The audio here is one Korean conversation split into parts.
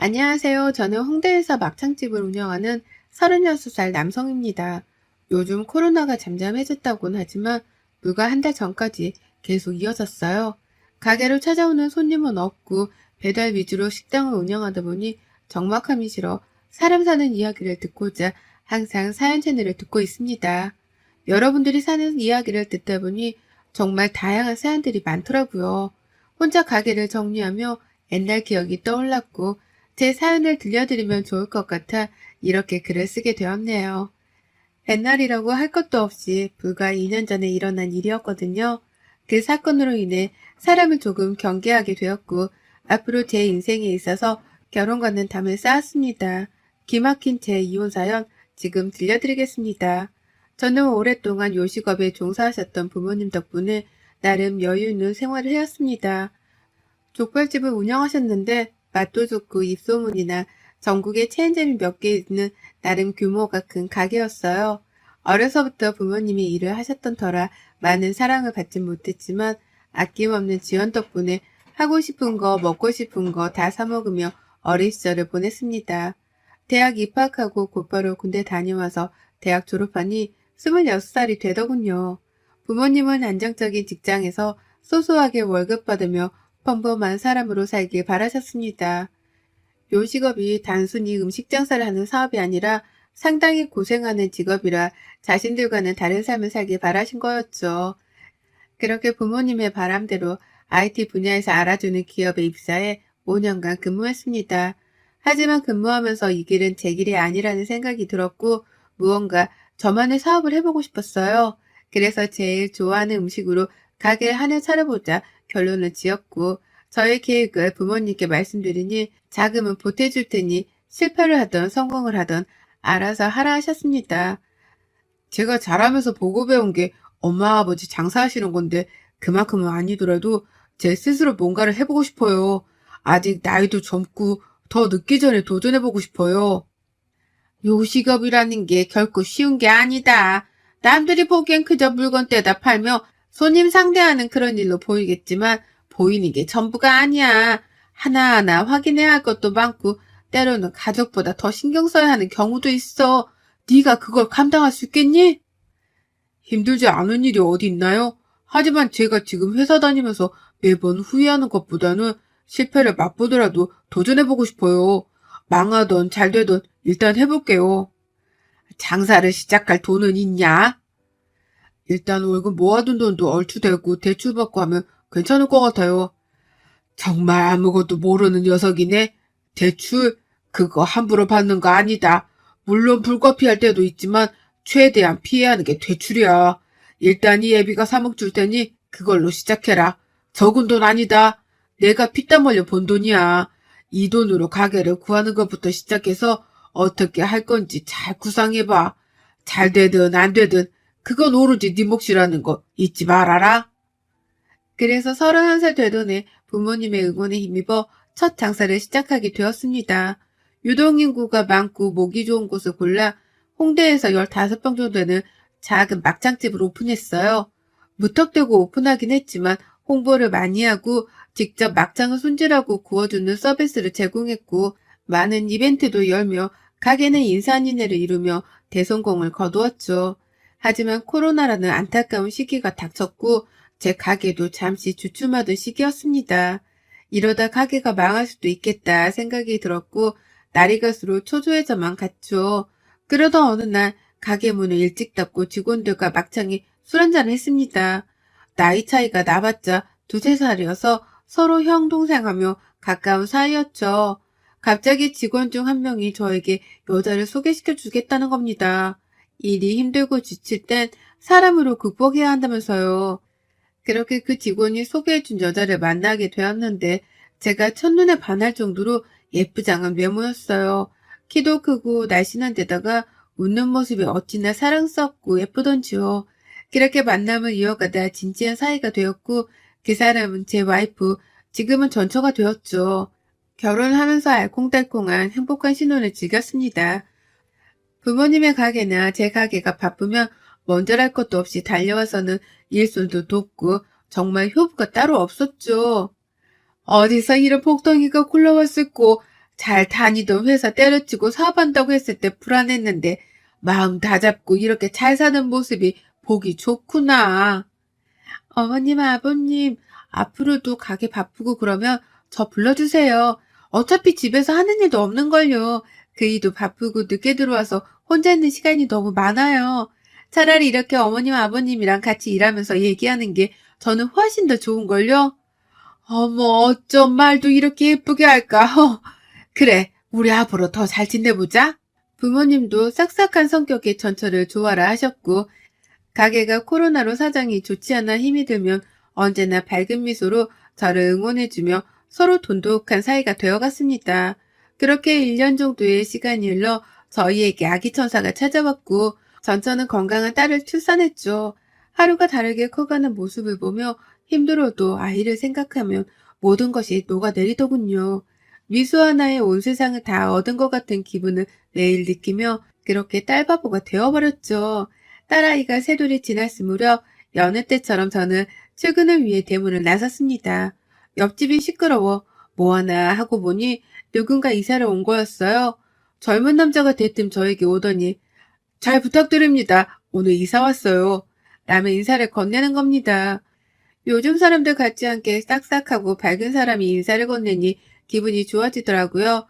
안녕하세요. 저는 홍대에서 막창집을 운영하는 36살 남성입니다. 요즘 코로나가 잠잠해졌다고는 하지만 불과 한 달 전까지 계속 이어졌어요. 가게로 찾아오는 손님은 없고 배달 위주로 식당을 운영하다 보니 적막함이 싫어 사람 사는 이야기를 듣고자 항상 사연 채널을 듣고 있습니다. 여러분들이 사는 이야기를 듣다 보니 정말 다양한 사연들이 많더라고요. 혼자 가게를 정리하며 옛날 기억이 떠올랐고 제 사연을 들려드리면 좋을 것 같아 이렇게 글을 쓰게 되었네요. 옛날이라고 할 것도 없이 불과 2년 전에 일어난 일이었거든요. 그 사건으로 인해 사람을 조금 경계하게 되었고 앞으로 제 인생에 있어서 결혼과는 담을 쌓았습니다. 기막힌 제 이혼 사연 지금 들려드리겠습니다. 저는 오랫동안 요식업에 종사하셨던 부모님 덕분에 나름 여유 있는 생활을 해왔습니다. 족발집을 운영하셨는데 맛도 좋고 입소문이나 전국에 체인점이 몇 개 있는 나름 규모가 큰 가게였어요. 어려서부터 부모님이 일을 하셨던 터라 많은 사랑을 받진 못했지만 아낌없는 지원 덕분에 하고 싶은 거 먹고 싶은 거 다 사먹으며 어린 시절을 보냈습니다. 대학 입학하고 곧바로 군대 다녀와서 대학 졸업하니 26살이 되더군요. 부모님은 안정적인 직장에서 소소하게 월급 받으며 평범한 사람으로 살길 바라셨습니다. 요식업이 단순히 음식 장사를 하는 사업이 아니라 상당히 고생하는 직업이라 자신들과는 다른 삶을 살길 바라신 거였죠. 그렇게 부모님의 바람대로 IT 분야에서 알아주는 기업에 입사해 5년간 근무했습니다. 하지만 근무하면서 이 길은 제 길이 아니라는 생각이 들었고 무언가 저만의 사업을 해보고 싶었어요. 그래서 제일 좋아하는 음식으로 가게를 하나 차려보자 결론을 지었고 저의 계획을 부모님께 말씀드리니 자금은 보태줄 테니 실패를 하던 성공을 하던 알아서 하라 하셨습니다. 제가 자라면서 보고 배운 게 엄마 아버지 장사하시는 건데 그만큼은 아니더라도 제 스스로 뭔가를 해보고 싶어요. 아직 나이도 젊고 더 늦기 전에 도전해보고 싶어요. 요식업이라는 게 결코 쉬운 게 아니다. 남들이 보기엔 그저 물건 떼다 팔며 손님 상대하는 그런 일로 보이겠지만 보이는 게 전부가 아니야. 하나하나 확인해야 할 것도 많고 때로는 가족보다 더 신경 써야 하는 경우도 있어. 네가 그걸 감당할 수 있겠니? 힘들지 않은 일이 어디 있나요? 하지만 제가 지금 회사 다니면서 매번 후회하는 것보다는 실패를 맛보더라도 도전해보고 싶어요. 망하던 잘 되던 일단 해볼게요. 장사를 시작할 돈은 있냐? 일단 월급 모아둔 돈도 얼추되고 대출받고 하면 괜찮을 것 같아요. 정말 아무것도 모르는 녀석이네. 대출? 그거 함부로 받는 거 아니다. 물론 불가피할 때도 있지만 최대한 피해하는 게 대출이야. 일단 이 애비가 3억 줄 테니 그걸로 시작해라. 적은 돈 아니다. 내가 피땀 흘려 번 돈이야. 이 돈으로 가게를 구하는 것부터 시작해서 어떻게 할 건지 잘 구상해봐. 잘 되든 안 되든 그건 오로지 네 몫이라는 거 잊지 말아라. 그래서 31살 되던 해 부모님의 응원에 힘입어 첫 장사를 시작하게 되었습니다. 유동인구가 많고 모기 좋은 곳을 골라 홍대에서 15평 정도 되는 작은 막창집을 오픈했어요. 무턱대고 오픈하긴 했지만 홍보를 많이 하고 직접 막창을 손질하고 구워주는 서비스를 제공했고 많은 이벤트도 열며 가게는 인산인해를 이루며 대성공을 거두었죠. 하지만 코로나라는 안타까운 시기가 닥쳤고 제 가게도 잠시 주춤하던 시기였습니다. 이러다 가게가 망할 수도 있겠다 생각이 들었고 날이 갈수록 초조해져만 갔죠. 그러던 어느 날 가게 문을 일찍 닫고 직원들과 막창에 술 한잔을 했습니다. 나이 차이가 나봤자 두세 살이어서 서로 형 동생하며 가까운 사이였죠. 갑자기 직원 중 한 명이 저에게 여자를 소개시켜 주겠다는 겁니다. 일이 힘들고 지칠 땐 사람으로 극복해야 한다면서요. 그렇게 그 직원이 소개해준 여자를 만나게 되었는데 제가 첫눈에 반할 정도로 예쁘장한 외모였어요. 키도 크고 날씬한 데다가 웃는 모습이 어찌나 사랑스럽고 예쁘던지요. 그렇게 만남을 이어가다 진지한 사이가 되었고 그 사람은 제 와이프, 지금은 전처가 되었죠. 결혼하면서 알콩달콩한 행복한 신혼을 즐겼습니다. 부모님의 가게나 제 가게가 바쁘면 먼저랄 것도 없이 달려와서는 일손도 돕고 정말 효부가 따로 없었죠. 어디서 이런 복덩이가 굴러왔을꼬. 잘 다니던 회사 때려치고 사업한다고 했을 때 불안했는데 마음 다잡고 이렇게 잘 사는 모습이 보기 좋구나. 어머님, 아버님, 앞으로도 가게 바쁘고 그러면 저 불러주세요. 어차피 집에서 하는 일도 없는걸요. 그 일도 바쁘고 늦게 들어와서 혼자 있는 시간이 너무 많아요. 차라리 이렇게 어머님, 아버님이랑 같이 일하면서 얘기하는 게 저는 훨씬 더 좋은걸요. 어머, 어쩜 말도 이렇게 예쁘게 할까? 그래, 우리 앞으로 더 잘 지내보자. 부모님도 싹싹한 성격의 전처를 좋아라 하셨고, 가게가 코로나로 사정이 좋지 않아 힘이 들면 언제나 밝은 미소로 저를 응원해주며 서로 돈독한 사이가 되어갔습니다. 그렇게 1년 정도의 시간이 흘러 저희에게 아기 천사가 찾아왔고, 전처는 건강한 딸을 출산했죠. 하루가 다르게 커가는 모습을 보며 힘들어도 아이를 생각하면 모든 것이 녹아내리더군요. 미소 하나에 온 세상을 다 얻은 것 같은 기분을 매일 느끼며 그렇게 딸바보가 되어버렸죠. 딸아이가 새돌이 지났을 무렵 여느 때처럼 저는 출근을 위해 대문을 나섰습니다. 옆집이 시끄러워 뭐하나 하고 보니 누군가 이사를 온 거였어요. 젊은 남자가 대뜸 저에게 오더니 잘 부탁드립니다. 오늘 이사 왔어요. 라며 인사를 건네는 겁니다. 요즘 사람들 같지 않게 싹싹하고 밝은 사람이 인사를 건네니 기분이 좋아지더라고요.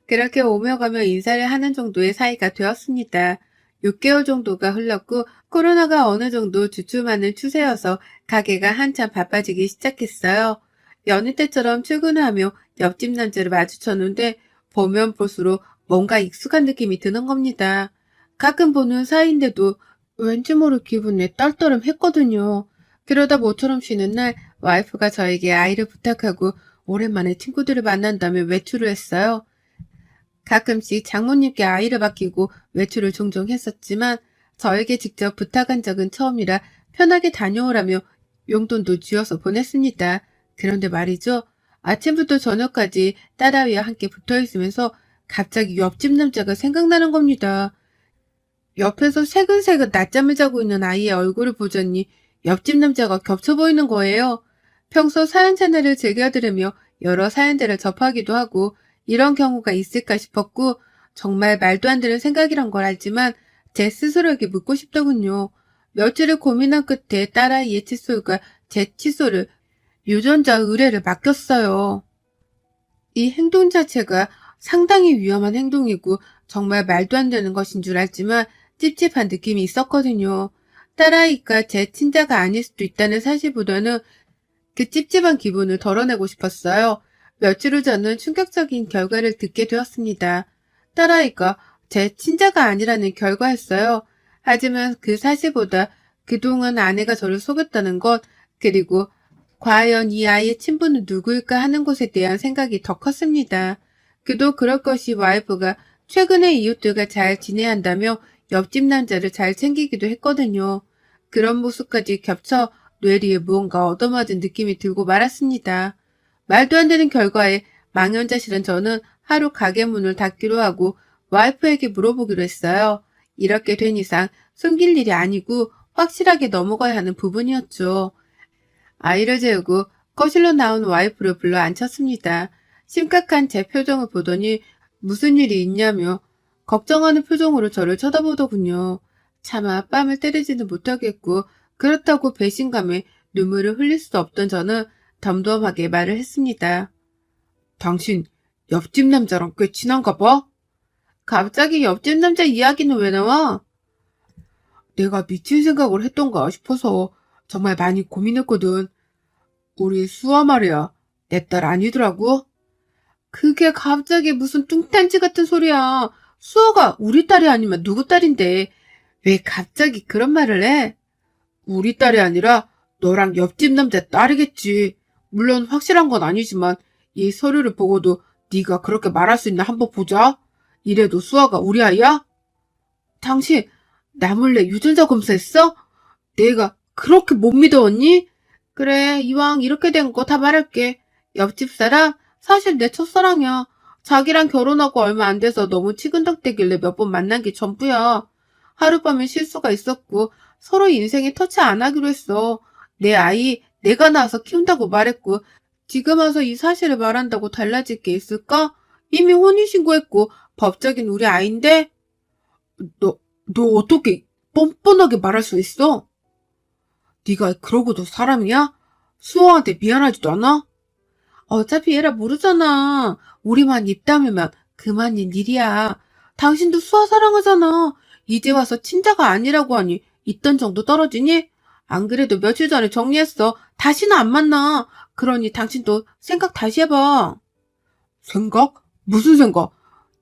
그렇게 오며 가며 인사를 하는 정도의 사이가 되었습니다. 6개월 정도가 흘렀고 코로나가 어느 정도 주춤하는 추세여서 가게가 한참 바빠지기 시작했어요. 여느 때처럼 출근을 하며 옆집 남자를 마주쳤는데 보면 볼수록 뭔가 익숙한 느낌이 드는 겁니다. 가끔 보는 사이인데도 왠지 모를 기분에 떨떠름했거든요. 그러다 모처럼 쉬는 날 와이프가 저에게 아이를 부탁하고 오랜만에 친구들을 만난다며 외출을 했어요. 가끔씩 장모님께 아이를 맡기고 외출을 종종 했었지만 저에게 직접 부탁한 적은 처음이라 편하게 다녀오라며 용돈도 쥐어서 보냈습니다. 그런데 말이죠. 아침부터 저녁까지 딸아이와 함께 붙어있으면서 갑자기 옆집 남자가 생각나는 겁니다. 옆에서 새근새근 낮잠을 자고 있는 아이의 얼굴을 보자니 옆집 남자가 겹쳐 보이는 거예요. 평소 사연 채널을 즐겨 들으며 여러 사연들을 접하기도 하고 이런 경우가 있을까 싶었고 정말 말도 안 되는 생각이란 걸 알지만 제 스스로에게 묻고 싶더군요. 며칠을 고민한 끝에 딸아이의 칫솔과 제 칫솔을 유전자 의뢰를 맡겼어요. 이 행동 자체가 상당히 위험한 행동이고 정말 말도 안 되는 것인 줄 알지만 찝찝한 느낌이 있었거든요. 딸아이가 제 친자가 아닐 수도 있다는 사실보다는 그 찝찝한 기분을 덜어내고 싶었어요. 며칠 후 저는 충격적인 결과를 듣게 되었습니다. 딸아이가 제 친자가 아니라는 결과였어요. 하지만 그 사실보다 그동안 아내가 저를 속였다는 것, 그리고 과연 이 아이의 친부는 누구일까 하는 것에 대한 생각이 더 컸습니다. 그도 그럴 것이 와이프가 최근에 이웃들과 잘 지내야 한다며 옆집 남자를 잘 챙기기도 했거든요. 그런 모습까지 겹쳐 뇌리에 무언가 얻어맞은 느낌이 들고 말았습니다. 말도 안 되는 결과에 망연자실한 저는 하루 가게 문을 닫기로 하고 와이프에게 물어보기로 했어요. 이렇게 된 이상 숨길 일이 아니고 확실하게 넘어가야 하는 부분이었죠. 아이를 재우고 거실로 나온 와이프를 불러 앉혔습니다. 심각한 제 표정을 보더니 무슨 일이 있냐며 걱정하는 표정으로 저를 쳐다보더군요. 차마 뺨을 때리지는 못하겠고 그렇다고 배신감에 눈물을 흘릴 수 없던 저는 덤덤하게 말을 했습니다. 당신 옆집 남자랑 꽤 친한가 봐? 갑자기 옆집 남자 이야기는 왜 나와? 내가 미친 생각을 했던가 싶어서 정말 많이 고민했거든. 우리 수아 말이야. 내 딸 아니더라고? 그게 갑자기 무슨 뚱딴지 같은 소리야. 수아가 우리 딸이 아니면 누구 딸인데 왜 갑자기 그런 말을 해? 우리 딸이 아니라 너랑 옆집 남자 딸이겠지. 물론 확실한 건 아니지만 이 서류를 보고도 네가 그렇게 말할 수 있나 한번 보자. 이래도 수아가 우리 아이야? 당신 나 몰래 유전자 검사했어? 내가 그렇게 못 믿어왔니? 그래, 이왕 이렇게 된 거 다 말할게. 옆집 사람 사실 내 첫사랑이야. 자기랑 결혼하고 얼마 안 돼서 너무 치근덕대길래 몇 번 만난 게 전부야. 하룻밤에 실수가 있었고 서로 인생에 터치 안 하기로 했어. 내 아이 내가 낳아서 키운다고 말했고 지금 와서 이 사실을 말한다고 달라질 게 있을까? 이미 혼인신고했고 법적인 우리 아이인데 너 어떻게 뻔뻔하게 말할 수 있어? 네가 그러고도 사람이야? 수호한테 미안하지도 않아? 어차피 얘라 모르잖아. 우리만 입 다물면 그만인 일이야. 당신도 수아 사랑하잖아. 이제 와서 친자가 아니라고 하니 있던 정도 떨어지니? 안 그래도 며칠 전에 정리했어. 다시는 안 만나. 그러니 당신도 생각 다시 해봐. 생각? 무슨 생각?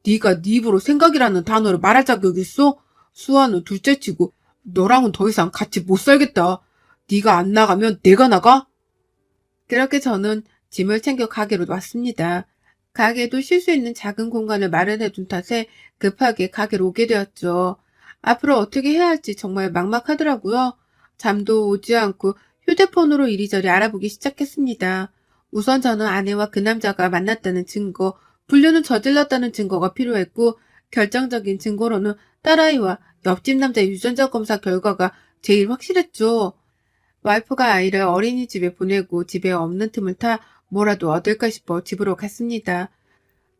네가 네 입으로 생각이라는 단어를 말할 자격이 있어? 수아는 둘째치고 너랑은 더 이상 같이 못 살겠다. 네가 안 나가면 내가 나가? 그렇게 저는 짐을 챙겨 가게로 왔습니다. 가게도 쉴 수 있는 작은 공간을 마련해 둔 탓에 급하게 가게로 오게 되었죠. 앞으로 어떻게 해야 할지 정말 막막하더라고요. 잠도 오지 않고 휴대폰으로 이리저리 알아보기 시작했습니다. 우선 저는 아내와 그 남자가 만났다는 증거, 불륜을 저질렀다는 증거가 필요했고, 결정적인 증거로는 딸아이와 옆집 남자의 유전자 검사 결과가 제일 확실했죠. 와이프가 아이를 어린이집에 보내고 집에 없는 틈을 타 뭐라도 얻을까 싶어 집으로 갔습니다.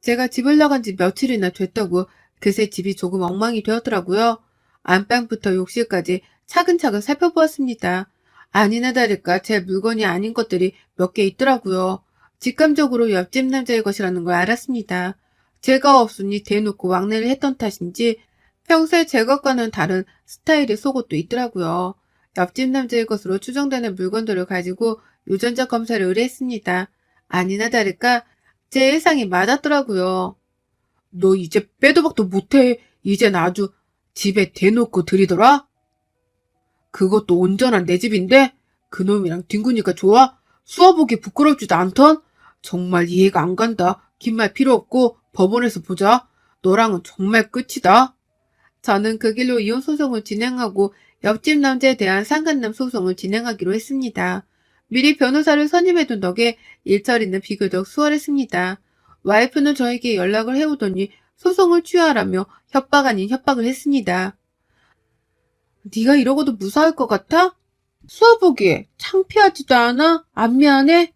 제가 집을 나간 지 며칠이나 됐다고 그새 집이 조금 엉망이 되었더라고요. 안방부터 욕실까지 차근차근 살펴보았습니다. 아니나 다를까 제 물건이 아닌 것들이 몇 개 있더라고요. 직감적으로 옆집 남자의 것이라는 걸 알았습니다. 제가 없으니 대놓고 왕래를 했던 탓인지 평소에 제 것과는 다른 스타일의 속옷도 있더라고요. 옆집 남자의 것으로 추정되는 물건들을 가지고 유전자 검사를 의뢰했습니다. 아니나 다를까 제 예상이 맞았더라고요. 너 이제 빼도 박도 못해. 이젠 아주 집에 대놓고 들이더라? 그것도 온전한 내 집인데 그놈이랑 뒹구니까 좋아? 수아보기 부끄럽지도 않던? 정말 이해가 안 간다. 긴 말 필요 없고 법원에서 보자. 너랑은 정말 끝이다. 저는 그 길로 이혼 소송을 진행하고 옆집 남자에 대한 상간남 소송을 진행하기로 했습니다. 미리 변호사를 선임해둔 덕에 일처리는 비교적 수월했습니다. 와이프는 저에게 연락을 해오더니 소송을 취하라며 협박 아닌 협박을 했습니다. 네가 이러고도 무사할 것 같아? 수아 보기에 창피하지도 않아? 안 미안해?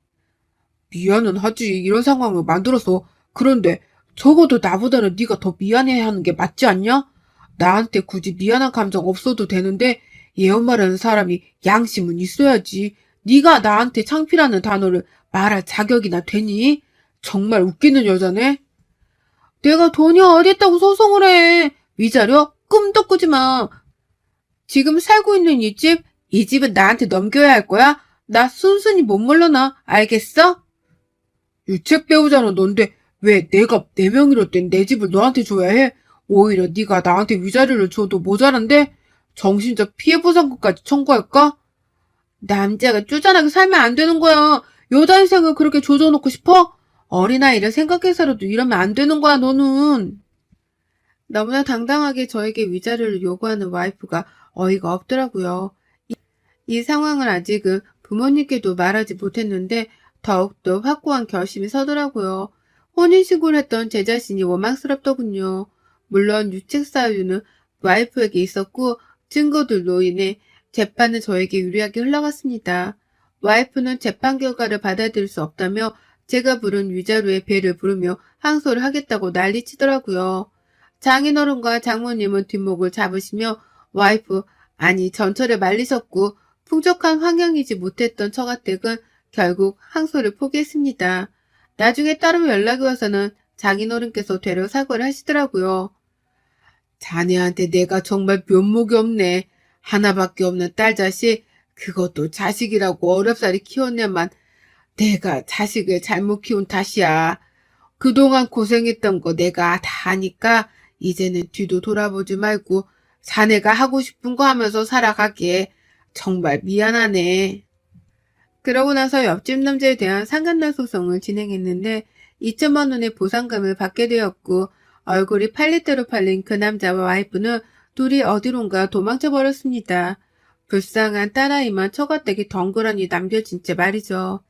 미안은 하지. 이런 상황을 만들어서. 그런데 적어도 나보다는 네가 더 미안해하는 게 맞지 않냐? 나한테 굳이 미안한 감정 없어도 되는데 예언말하는 사람이 양심은 있어야지. 네가 나한테 창피라는 단어를 말할 자격이나 되니? 정말 웃기는 여자네. 내가 돈이 어딨다고 소송을 해. 위자료? 꿈도 꾸지 마. 지금 살고 있는 이 집은 나한테 넘겨야 할 거야? 나 순순히 못 물러나. 알겠어? 유책 배우자는 넌데 왜 내가 내 명의로 된 내 집을 너한테 줘야 해? 오히려 네가 나한테 위자료를 줘도 모자란데? 정신적 피해보상금까지 청구할까? 남자가 쪼잔하게 살면 안 되는 거야. 여자 인생을 그렇게 조져놓고 싶어? 어린아이를 생각해서라도 이러면 안 되는 거야, 너는. 너무나 당당하게 저에게 위자료를 요구하는 와이프가 어이가 없더라고요. 이 상황을 아직은 부모님께도 말하지 못했는데 더욱더 확고한 결심이 서더라고요. 혼인신고를 했던 제 자신이 원망스럽더군요. 물론 유책 사유는 와이프에게 있었고 증거들로 인해 재판은 저에게 유리하게 흘러갔습니다. 와이프는 재판 결과를 받아들일 수 없다며 제가 부른 위자료의 배를 부르며 항소를 하겠다고 난리치더라고요. 장인어른과 장모님은 뒷목을 잡으시며 와이프, 아니 전철을 말리셨고 풍족한 환경이지 못했던 처가댁은 결국 항소를 포기했습니다. 나중에 따로 연락이 와서는 장인어른께서 되려 사과를 하시더라고요. 자네한테 내가 정말 면목이 없네. 하나밖에 없는 딸 자식, 그것도 자식이라고 어렵사리 키웠냐만 내가 자식을 잘못 키운 탓이야. 그동안 고생했던 거 내가 다 아니까 이제는 뒤도 돌아보지 말고 자네가 하고 싶은 거 하면서 살아가게. 정말 미안하네. 그러고 나서 옆집 남자에 대한 상간난 소송을 진행했는데 2천만 원의 보상금을 받게 되었고 얼굴이 팔릴 대로 팔린 그 남자와 와이프는 둘이 어디론가 도망쳐 버렸습니다. 불쌍한 딸아이만 처가댁에 덩그러니 남겨진 채 말이죠.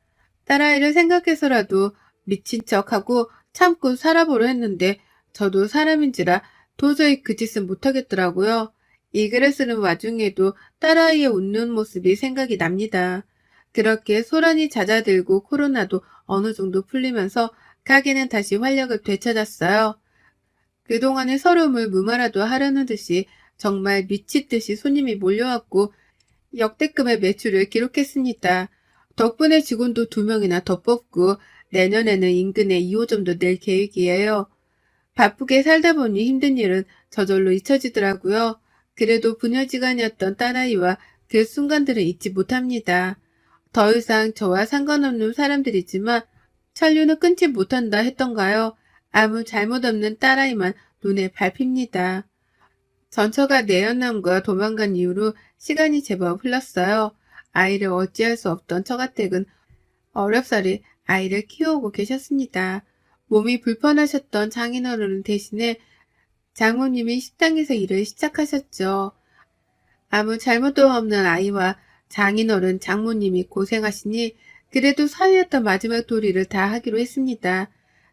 딸아이를 생각해서라도 미친 척하고 참고 살아보려 했는데 저도 사람인지라 도저히 그 짓은 못하겠더라고요. 이 글을 쓰는 와중에도 딸아이의 웃는 모습이 생각이 납니다. 그렇게 소란이 잦아들고 코로나도 어느 정도 풀리면서 가게는 다시 활력을 되찾았어요. 그동안의 서러움을 무마라도 하려는 듯이 정말 미치듯이 손님이 몰려왔고 역대급의 매출을 기록했습니다. 덕분에 직원도 2명이나 더 뽑고 내년에는 인근에 2호점도 낼 계획이에요. 바쁘게 살다 보니 힘든 일은 저절로 잊혀지더라고요. 그래도 부녀지간이었던 딸아이와 그 순간들을 잊지 못합니다. 더 이상 저와 상관없는 사람들이지만 천류는 끊지 못한다 했던가요? 아무 잘못 없는 딸아이만 눈에 밟힙니다. 전처가 내연남과 도망간 이후로 시간이 제법 흘렀어요. 아이를 어찌할 수 없던 처가댁은 어렵사리 아이를 키우고 계셨습니다. 몸이 불편하셨던 장인어른 대신에 장모님이 식당에서 일을 시작하셨죠. 아무 잘못도 없는 아이와 장인어른 장모님이 고생하시니 그래도 사위였던 마지막 도리를 다 하기로 했습니다.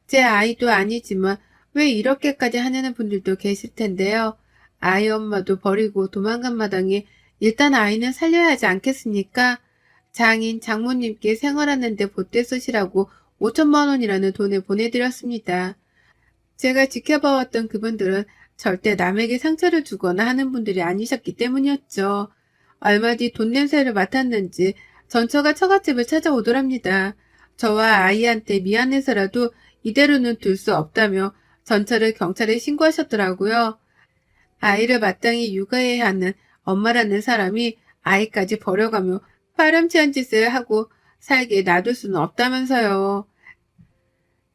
제 아이도 아니지만 왜 이렇게까지 하냐는 분들도 계실 텐데요. 아이 엄마도 버리고 도망간 마당에 일단 아이는 살려야 하지 않겠습니까? 장인 장모님께 생활하는데 보태 쓰시라고 5천만 원이라는 돈을 보내드렸습니다. 제가 지켜봐왔던 그분들은 절대 남에게 상처를 주거나 하는 분들이 아니셨기 때문이었죠. 얼마 뒤 돈 냄새를 맡았는지 전처가 처갓집을 찾아오더랍니다. 저와 아이한테 미안해서라도 이대로는 둘 수 없다며 전처를 경찰에 신고하셨더라고요. 아이를 마땅히 육아해야 하는 엄마라는 사람이 아이까지 버려가며 파렴치한 짓을 하고 살게 놔둘 수는 없다면서요.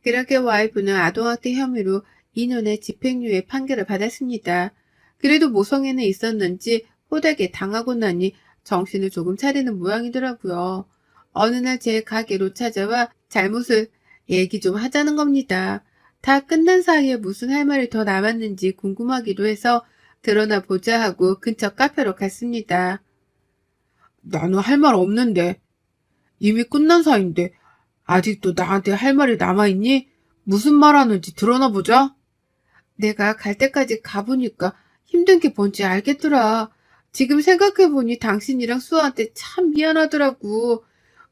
그렇게 와이프는 아동학대 혐의로 2년의 집행유예 판결을 받았습니다. 그래도 모성애는 있었는지 호되게 당하고 나니 정신을 조금 차리는 모양이더라고요. 어느 날 제 가게로 찾아와 잘못을 얘기 좀 하자는 겁니다. 다 끝난 사이에 무슨 할 말이 더 남았는지 궁금하기도 해서 드러나 보자 하고 근처 카페로 갔습니다. 나는 할 말 없는데. 이미 끝난 사이인데 아직도 나한테 할 말이 남아있니? 무슨 말 하는지 드러나 보자. 내가 갈 때까지 가보니까 힘든 게 뭔지 알겠더라. 지금 생각해보니 당신이랑 수아한테 참 미안하더라고.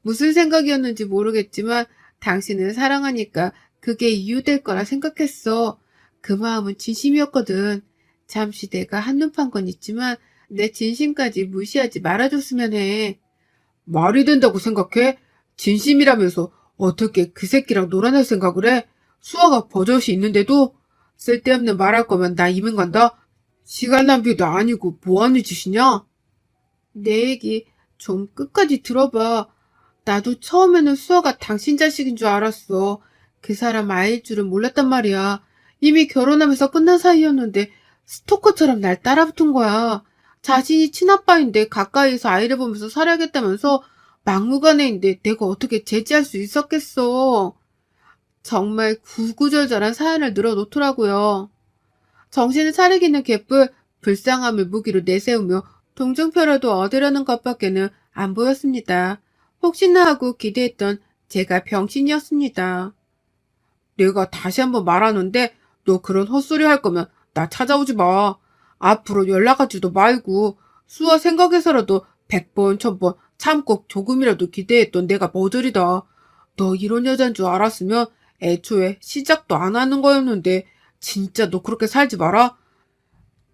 무슨 생각이었는지 모르겠지만 당신을 사랑하니까 그게 이유될 거라 생각했어. 그 마음은 진심이었거든. 잠시 내가 한눈 판 건 있지만 내 진심까지 무시하지 말아줬으면 해. 말이 된다고 생각해? 진심이라면서 어떻게 그 새끼랑 놀아날 생각을 해? 수아가 버젓이 있는데도? 쓸데없는 말할 거면 나 이민 간다. 시간 낭비도 아니고 뭐하는 짓이냐? 내 얘기 좀 끝까지 들어봐. 나도 처음에는 수아가 당신 자식인 줄 알았어. 그 사람 아이일 줄은 몰랐단 말이야. 이미 결혼하면서 끝난 사이였는데 스토커처럼 날 따라붙은 거야. 자신이 친아빠인데 가까이에서 아이를 보면서 살아야겠다면서 막무가내인데 내가 어떻게 제지할 수 있었겠어. 정말 구구절절한 사연을 늘어놓더라고요. 정신을 차리기는 개뿔 불쌍함을 무기로 내세우며 동정표라도 얻으려는 것밖에는 안 보였습니다. 혹시나 하고 기대했던 제가 병신이었습니다. 내가 다시 한번 말하는데 너 그런 헛소리 할 거면 나 찾아오지 마. 앞으로 연락하지도 말고 수아 생각해서라도 100번 1000번 참고 조금이라도 기대했던 내가 머저리다. 너 이런 여잔 줄 알았으면 애초에 시작도 안 하는 거였는데 진짜 너 그렇게 살지 마라.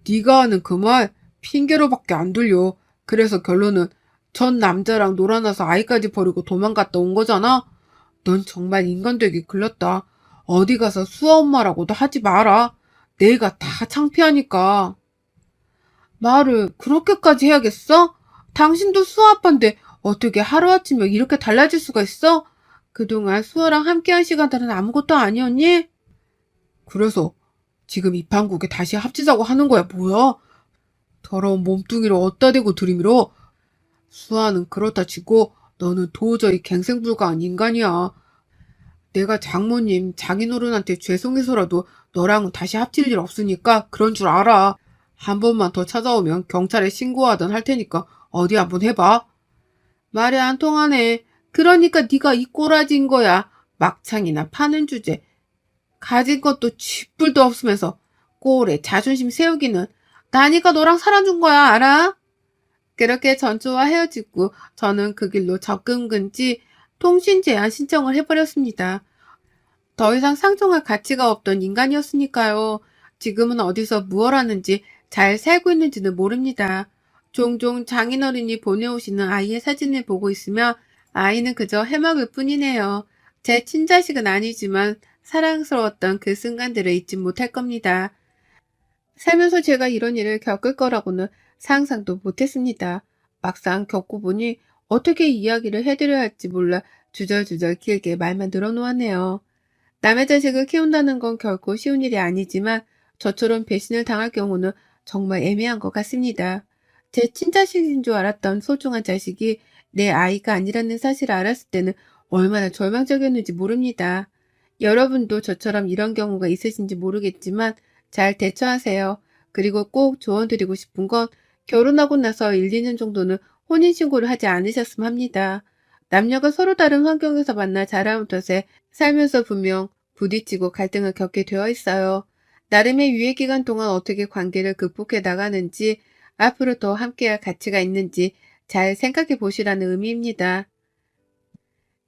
네가 하는 그 말 핑계로밖에 안 들려. 그래서 결론은 전 남자랑 놀아나서 아이까지 버리고 도망갔다 온 거잖아. 넌 정말 인간 되기 글렀다. 어디 가서 수아 엄마라고도 하지 마라. 내가 다 창피하니까. 말을 그렇게까지 해야겠어? 당신도 수아 아빠인데 어떻게 하루아침에 이렇게 달라질 수가 있어? 그동안 수아랑 함께한 시간들은 아무것도 아니었니? 그래서 지금 이 판국에 다시 합치자고 하는 거야 뭐야? 더러운 몸뚱이를 어디다 대고 들이밀어? 수아는 그렇다 치고 너는 도저히 갱생불가한 인간이야. 내가 장모님, 장인어른한테 죄송해서라도 너랑은 다시 합칠 일 없으니까 그런 줄 알아. 한 번만 더 찾아오면 경찰에 신고하든 할 테니까 어디 한번 해봐. 말이 안 통하네. 그러니까 네가 이 꼬라지인 거야. 막창이나 파는 주제. 가진 것도 쥐뿔도 없으면서 꼴에 자존심 세우기는 나니까 너랑 살아준 거야, 알아? 그렇게 전초와 헤어지고 저는 그 길로 접근 금지 통신 제한 신청을 해버렸습니다. 더 이상 상종할 가치가 없던 인간이었으니까요. 지금은 어디서 무얼 하는지 잘 살고 있는지는 모릅니다. 종종 장인어른이 보내오시는 아이의 사진을 보고 있으면 아이는 그저 해먹을 뿐이네요. 제 친자식은 아니지만 사랑스러웠던 그 순간들을 잊지 못할 겁니다. 살면서 제가 이런 일을 겪을 거라고는 상상도 못했습니다. 막상 겪고 보니 어떻게 이야기를 해드려야 할지 몰라 주절주절 길게 말만 늘어놓았네요. 남의 자식을 키운다는 건 결코 쉬운 일이 아니지만 저처럼 배신을 당할 경우는 정말 애매한 것 같습니다. 제 친자식인 줄 알았던 소중한 자식이 내 아이가 아니라는 사실을 알았을 때는 얼마나 절망적이었는지 모릅니다. 여러분도 저처럼 이런 경우가 있으신지 모르겠지만 잘 대처하세요. 그리고 꼭 조언드리고 싶은 건 결혼하고 나서 1, 2년 정도는 혼인신고를 하지 않으셨으면 합니다. 남녀가 서로 다른 환경에서 만나 자라온 탓에 살면서 분명 부딪히고 갈등을 겪게 되어 있어요. 나름의 유예 기간 동안 어떻게 관계를 극복해 나가는지, 앞으로 더 함께할 가치가 있는지 잘 생각해 보시라는 의미입니다.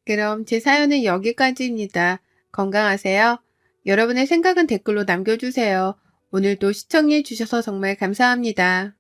그럼 제 사연은 여기까지입니다. 건강하세요. 여러분의 생각은 댓글로 남겨주세요. 오늘도 시청해 주셔서 정말 감사합니다.